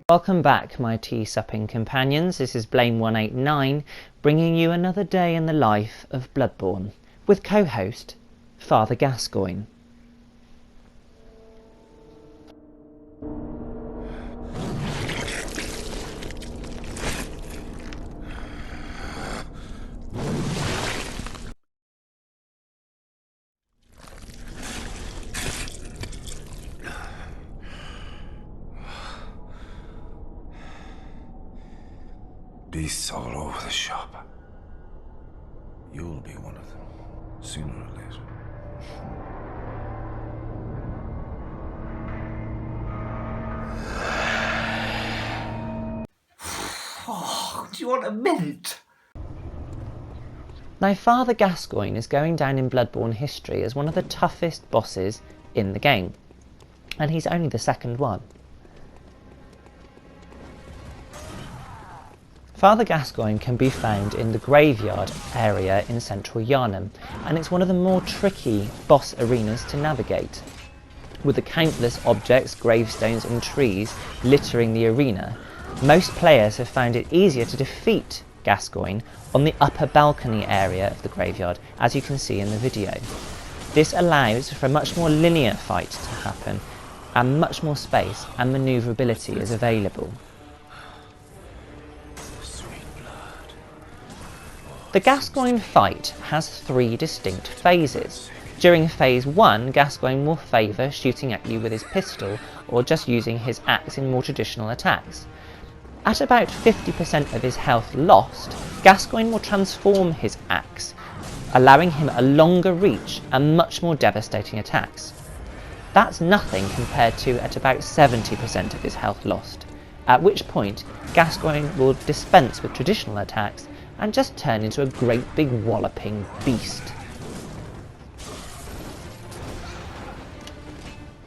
Welcome back, my tea-supping companions. This is Blame189, bringing you another day in the life of Bloodborne, with co-host Father Gascoigne. Beasts all over the shop. You'll be one of them, sooner or later. Oh, do you want a minute? Now, Father Gascoigne is going down in Bloodborne history as one of the toughest bosses in the game, and he's only the second one. Father Gascoigne can be found in the graveyard area in central Yharnam, and it's one of the more tricky boss arenas to navigate. With the countless objects, gravestones and trees littering the arena, most players have found it easier to defeat Gascoigne on the upper balcony area of the graveyard, as you can see in the video. This allows for a much more linear fight to happen, and much more space and manoeuvrability is available. The Gascoigne fight has three distinct phases. During phase 1, Gascoigne will favour shooting at you with his pistol or just using his axe in more traditional attacks. At about 50% of his health lost, Gascoigne will transform his axe, allowing him a longer reach and much more devastating attacks. That's nothing compared to at about 70% of his health lost, at which point Gascoigne will dispense with traditional attacks and just turn into a great big walloping beast.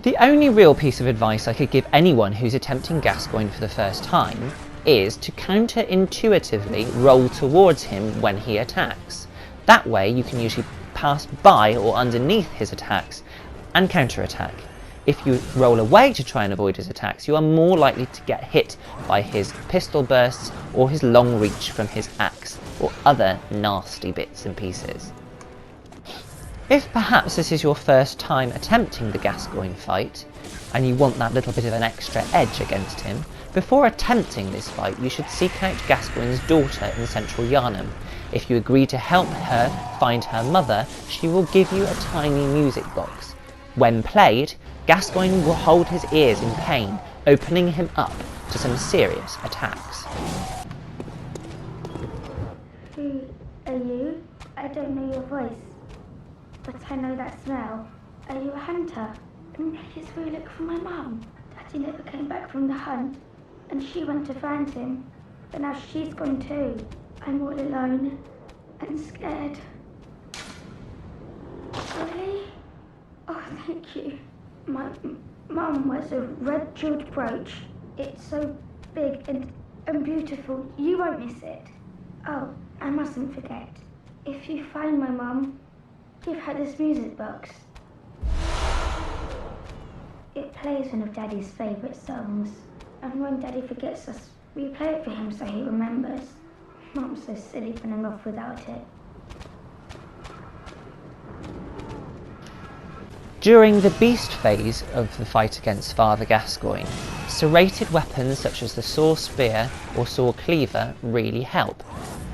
The only real piece of advice I could give anyone who's attempting Gascoigne for the first time is to counterintuitively roll towards him when he attacks. That way you can usually pass by or underneath his attacks and counterattack. If you roll away to try and avoid his attacks, you are more likely to get hit by his pistol bursts or his long reach from his axe or other nasty bits and pieces. If perhaps this is your first time attempting the Gascoigne fight, and you want that little bit of an extra edge against him, before attempting this fight you should seek out Gascoigne's daughter in central Yharnam. If you agree to help her find her mother, she will give you a tiny music box. When played, Gascoigne will hold his ears in pain, opening him up to some serious attacks. Who are you? I don't know your voice, but I know that smell. Are you a hunter? Maybe it's where you look for my mum. Daddy never came back from the hunt, and she went to find him, but now she's gone too. I'm all alone and scared. Really? Oh, thank you. My mum wears a red jeweled brooch. It's so big and beautiful. You won't miss it. Oh, I mustn't forget. If you find my mum, give her this music box. It plays one of Daddy's favourite songs. And when Daddy forgets us, we play it for him so he remembers. Mum's so silly running off without it. During the beast phase of the fight against Father Gascoigne, serrated weapons such as the saw spear or saw cleaver really help.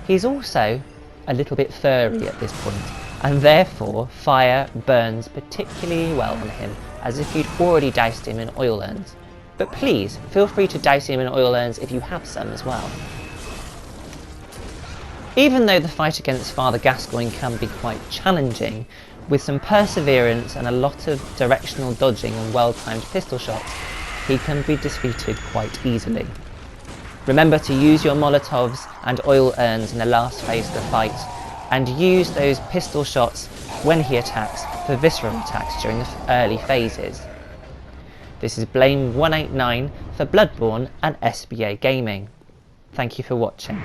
He's also a little bit furry at this point, and therefore fire burns particularly well on him, as if you'd already doused him in oil urns. But please, feel free to douse him in oil urns if you have some as well. Even though the fight against Father Gascoigne can be quite challenging, with some perseverance and a lot of directional dodging and well-timed pistol shots, he can be defeated quite easily. Remember to use your Molotovs and oil urns in the last phase of the fight, and use those pistol shots when he attacks for visceral attacks during the early phases. This is Blame189 for Bloodborne and SBA Gaming. Thank you for watching.